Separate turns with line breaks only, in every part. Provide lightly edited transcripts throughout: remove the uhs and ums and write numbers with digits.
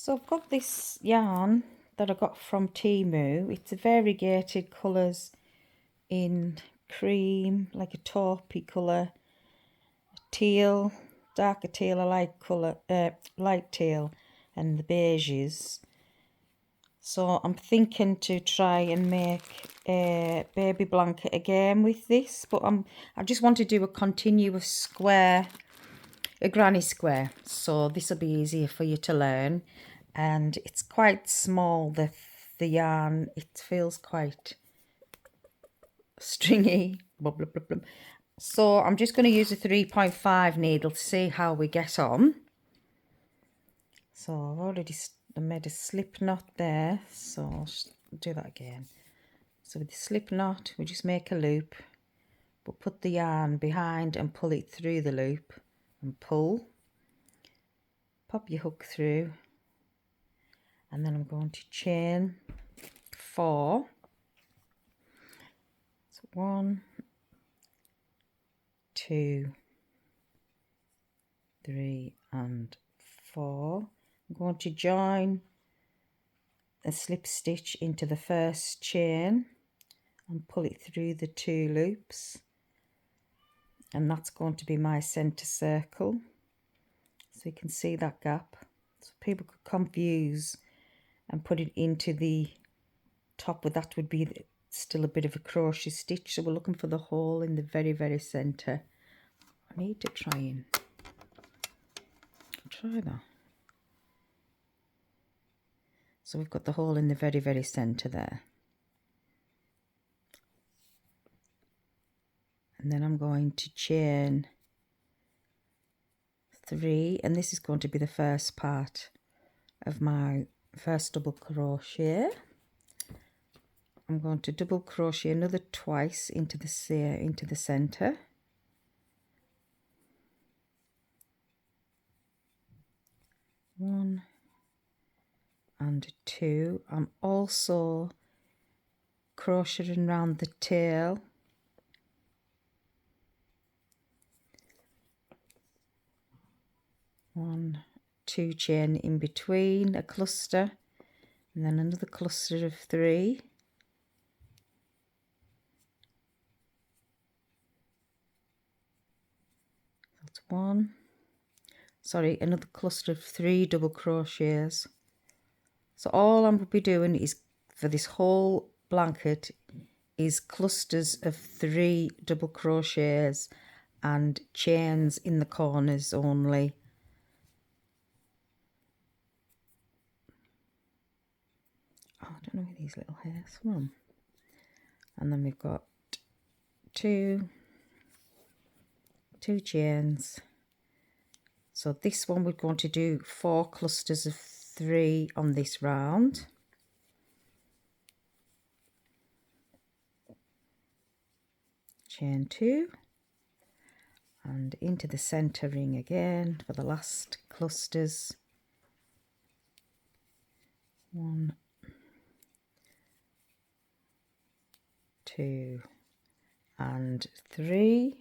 So I've got this yarn that I got from Temu. It's a variegated colours in cream, like a taupey colour, teal, darker teal, a light colour, light teal, and the beiges. So I'm thinking to try and make a baby blanket again with this, but I just want to do a continuous square, a granny square. So this will be easier for you to learn, and it's quite small. The yarn, it feels quite stringy. Blah, blah, blah, blah. So I'm just going to use a 3.5 needle to see how we get on. So I've already made a slip knot there, so I'll do that again. So with the slip knot, we just make a loop, but put the yarn behind and pull it through the loop and pull. Pop your hook through, and then I'm going to chain 4. So 1, 2, 3 and 4. I'm going to join a slip stitch into the first chain and pull it through the 2 loops, and that's going to be my center circle. So you can see that gap. So people could confuse and put it into the top, but that would be still a bit of a crochet stitch. So we're looking for the hole in the very, very center. I need to try that. So we've got the hole in the very, very center there. And then I'm going to chain 3, and this is going to be the first part of my first double crochet. I'm going to double crochet another twice into the center. One and 2. I'm also crocheting around the tail. 1, 2 chain in between, a cluster, and then another cluster of 3. That's 1. Sorry, another cluster of 3 double crochets. So all I'm going to be doing is, for this whole blanket, is clusters of 3 double crochets and chains in the corners only. Oh, I don't know where these little hairs from. And then we've got 2 chains. So this one we're going to do 4 clusters of 3 on this round. Chain 2 and into the center ring again for the last clusters. 1, 2 and 3.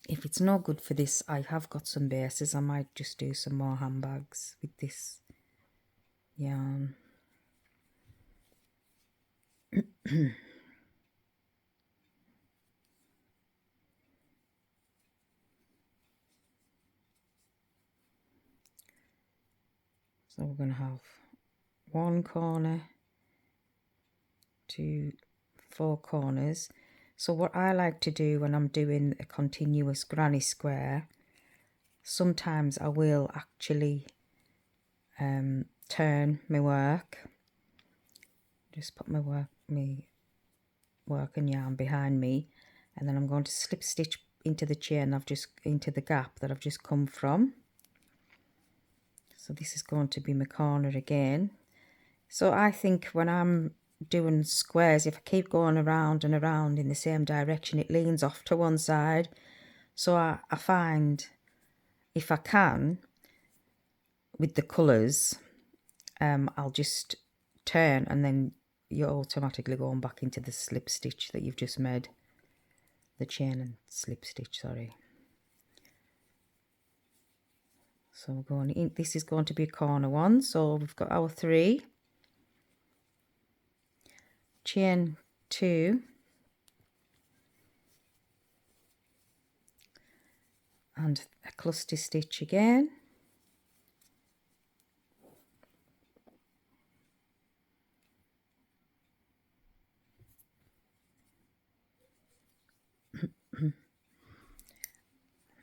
If it's no good for this, I have got some bases. I might just do some more handbags with this yarn. So we're going to have 1 corner, 2, 4 corners. So what I like to do when I'm doing a continuous granny square, sometimes I will actually turn my work. Just put my work and yarn behind me, and then I'm going to slip stitch into the chain into the gap that I've just come from. So this is going to be my corner again. So I think when I'm doing squares, if I keep going around and around in the same direction, it leans off to one side. So I find, if I can, with the colours, I'll just turn, and then you're automatically going back into the slip stitch that you've just made. The chain and slip stitch, sorry. So we're going in, this is going to be a corner one, so we've got our 3, chain 2, and a cluster stitch again,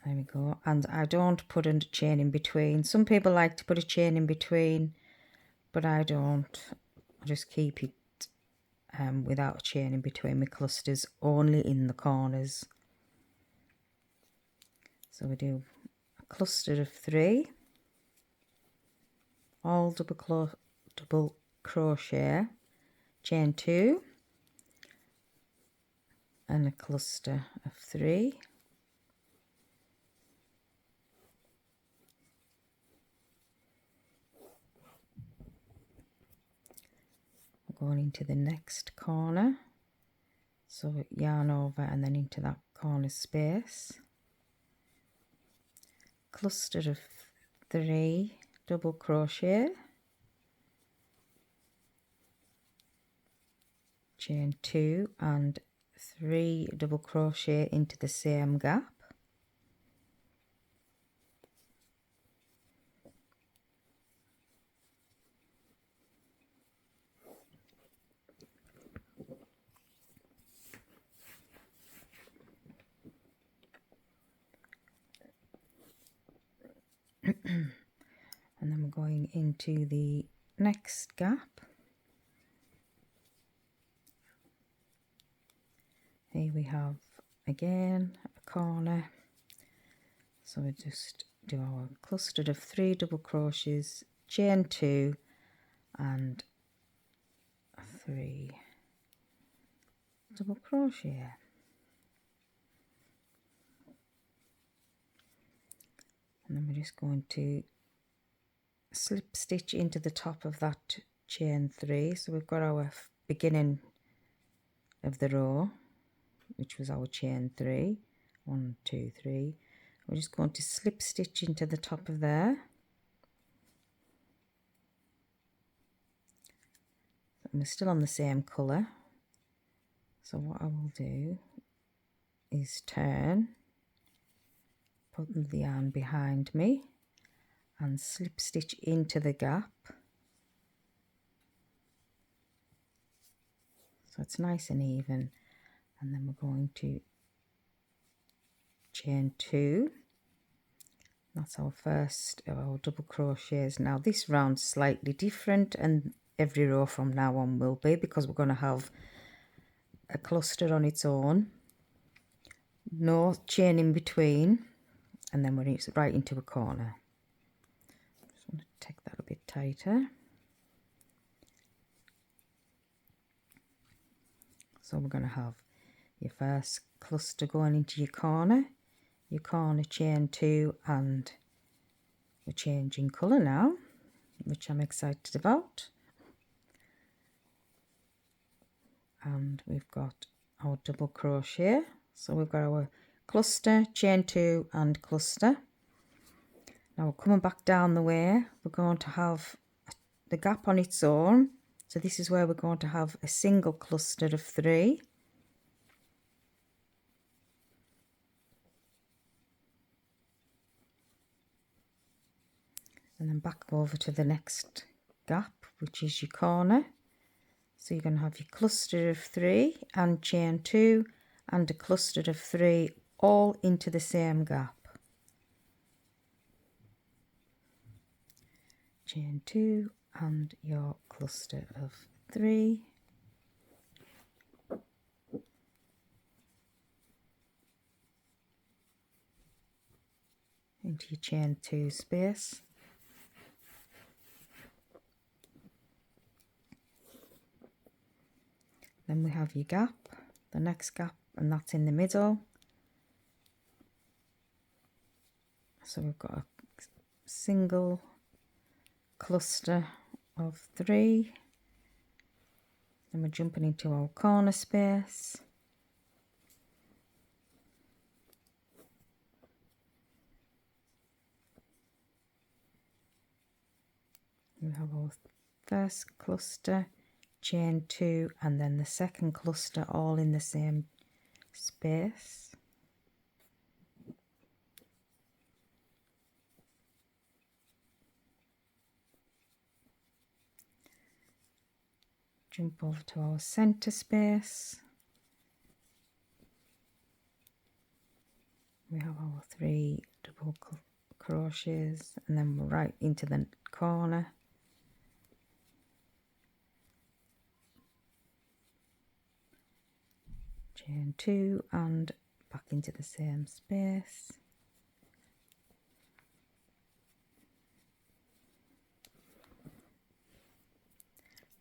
there we go. And I don't put a chain in between. Some people like to put a chain in between, but I don't. I just keep it without a chain in between my clusters, only in the corners. So we do a cluster of 3, all double crochet, chain 2, and a cluster of 3. Going into the next corner, so yarn over and then into that corner space, cluster of 3 double crochet, chain 2 and 3 double crochet into the same gap, and then we're going into the next gap. Here we have again a corner, so we just do our cluster of 3 double crochets, chain 2 and 3 double crochet, and then we're just going to slip stitch into the top of that chain 3. So we've got our beginning of the row, which was our chain 3, 1 2 3. We're just going to slip stitch into the top of there, and we're still on the same colour. So what I will do is turn, put the yarn behind me and slip stitch into the gap, so it's nice and even, and then we're going to chain 2. That's our first of our double crochets. Now this round's slightly different, and every row from now on will be, because we're going to have a cluster on its own, no chain in between, and then we're right into a corner. Just want to take that a bit tighter. So we're going to have your first cluster going into your corner chain 2, and we're changing colour now, which I'm excited about. And we've got our double crochet, so we've got our cluster, chain 2 and cluster. Now we're coming back down the way, we're going to have the gap on its own, so this is where we're going to have a single cluster of 3, and then back over to the next gap, which is your corner. So you're going to have your cluster of 3 and chain 2 and a cluster of 3 all into the same gap. Chain 2 and your cluster of 3. Into your chain 2 space. Then we have your gap, the next gap, and that's in the middle. So we've got a single cluster of 3. Then we're jumping into our corner space. We have our first cluster, chain 2, and then the second cluster all in the same space. Jump over to our center space. We have our 3 double crochets, and then we're right into the corner. Chain 2 and back into the same space.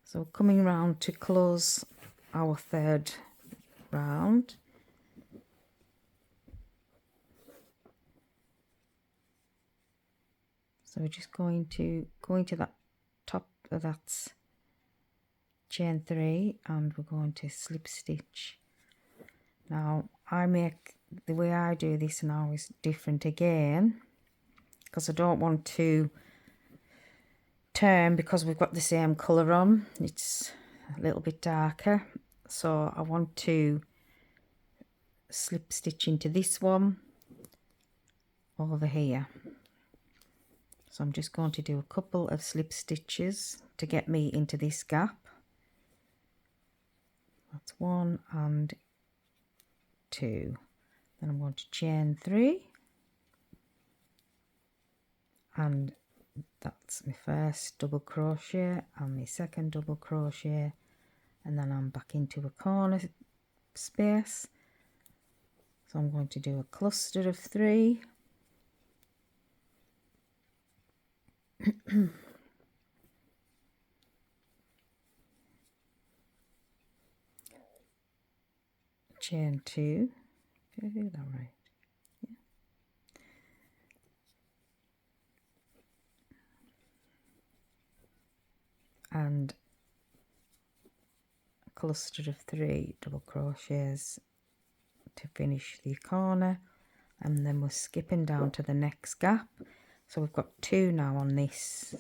So coming round to close our third round. So we're just going to go into that top of that chain 3 and we're going to slip stitch. Now the way I do this now is different again, because I don't want to turn because we've got the same colour on. It's a little bit darker, so I want to slip stitch into this one over here. So I'm just going to do a couple of slip stitches to get me into this gap. That's 1 and 2. Then I'm going to chain 3, and that's my first double crochet and my second double crochet, and then I'm back into a corner space. So I'm going to do a cluster of 3. Chain 2. Did I do that right? Yeah. And a cluster of 3 double crochets to finish the corner, and then we're skipping down to the next gap. So we've got 2 now on this,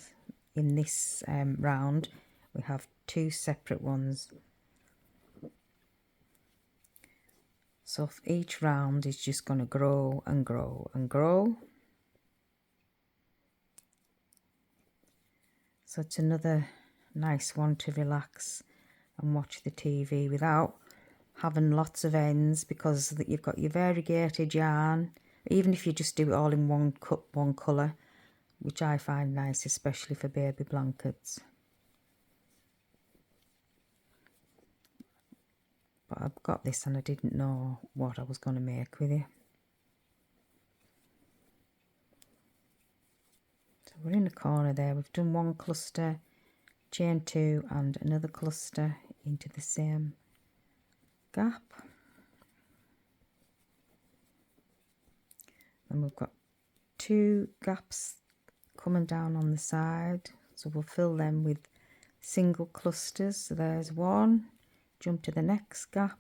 in this round. We have 2 separate ones. So each round is just going to grow and grow and grow. So it's another nice one to relax and watch the TV without having lots of ends, because you've got your variegated yarn. Even if you just do it all in one colour, which I find nice, especially for baby blankets. But I've got this and I didn't know what I was going to make with it. So we're in the corner there. We've done 1 cluster, chain 2 and another cluster into the same gap. And we've got 2 gaps coming down on the side, so we'll fill them with single clusters. So there's 1, jump to the next gap,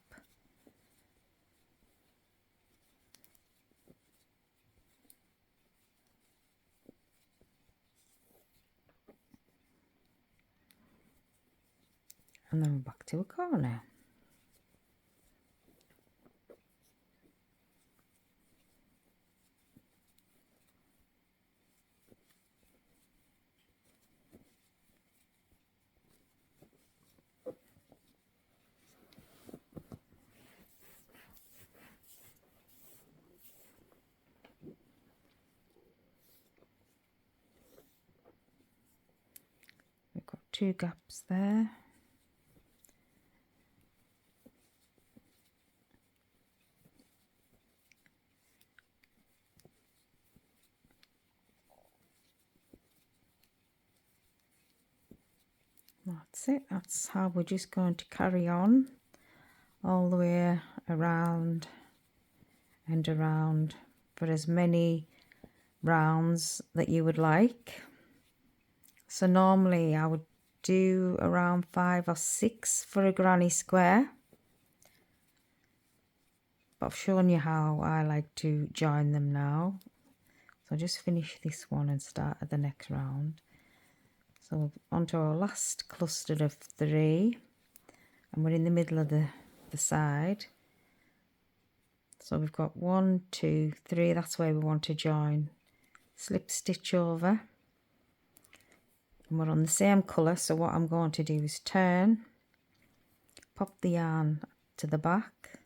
and then we're back to a corner. We've got 2 gaps there. That's it. That's how we're just going to carry on all the way around and around for as many rounds that you would like. So normally I would do around 5 or 6 for a granny square, but I've shown you how I like to join them now. So just finish this one and start at the next round. So So onto our last cluster of 3, and we're in the middle of the side. So we've got 1, 2, 3, that's where we want to join. Slip stitch over, and we're on the same colour, so what I'm going to do is turn, pop the yarn to the back,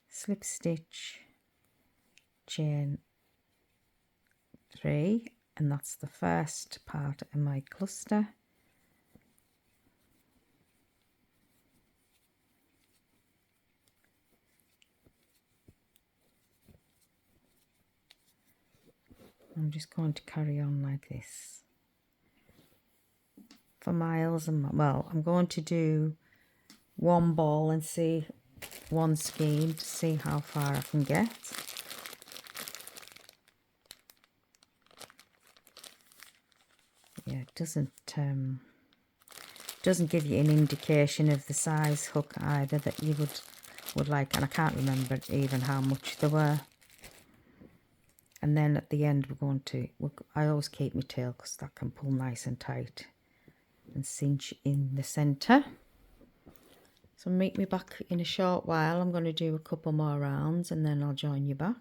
slip stitch, chain 3, and that's the first part of my cluster. I'm just going to carry on like this for miles and well, I'm going to do one ball and see one skein to see how far I can get. Yeah, it doesn't give you an indication of the size hook either that you would like, and I can't remember even how much there were. And then at the end we're going to, I always keep my tail because that can pull nice and tight and cinch in the centre. So meet me back in a short while. I'm going to do a couple more rounds and then I'll join you back.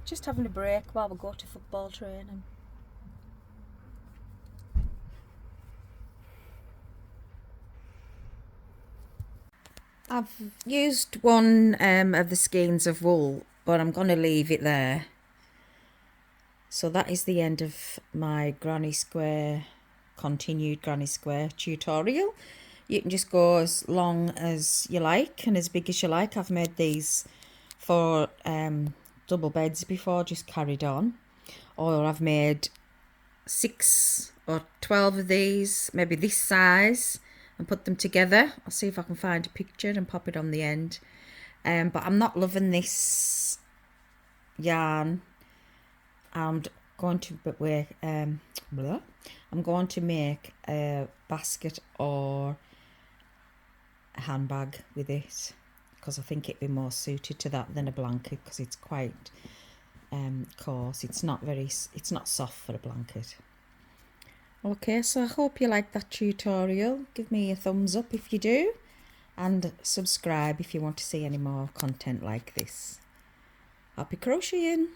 Just having a break while we go to football training. I've used one of the skeins of wool, but I'm going to leave it there. So that is the end of my granny square, continued granny square tutorial. You can just go as long as you like and as big as you like. I've made these for double beds before, just carried on. Or I've made 6 or 12 of these, maybe this size, and put them together. I'll see if I can find a picture and pop it on the end. But I'm not loving this yarn. I'm going to I'm going to make a basket or a handbag with it, because I think it'd be more suited to that than a blanket, because it's quite coarse. It's not soft for a blanket. Okay, so I hope you like that tutorial. Give me a thumbs up if you do, and subscribe if you want to see any more content like this. Happy crocheting!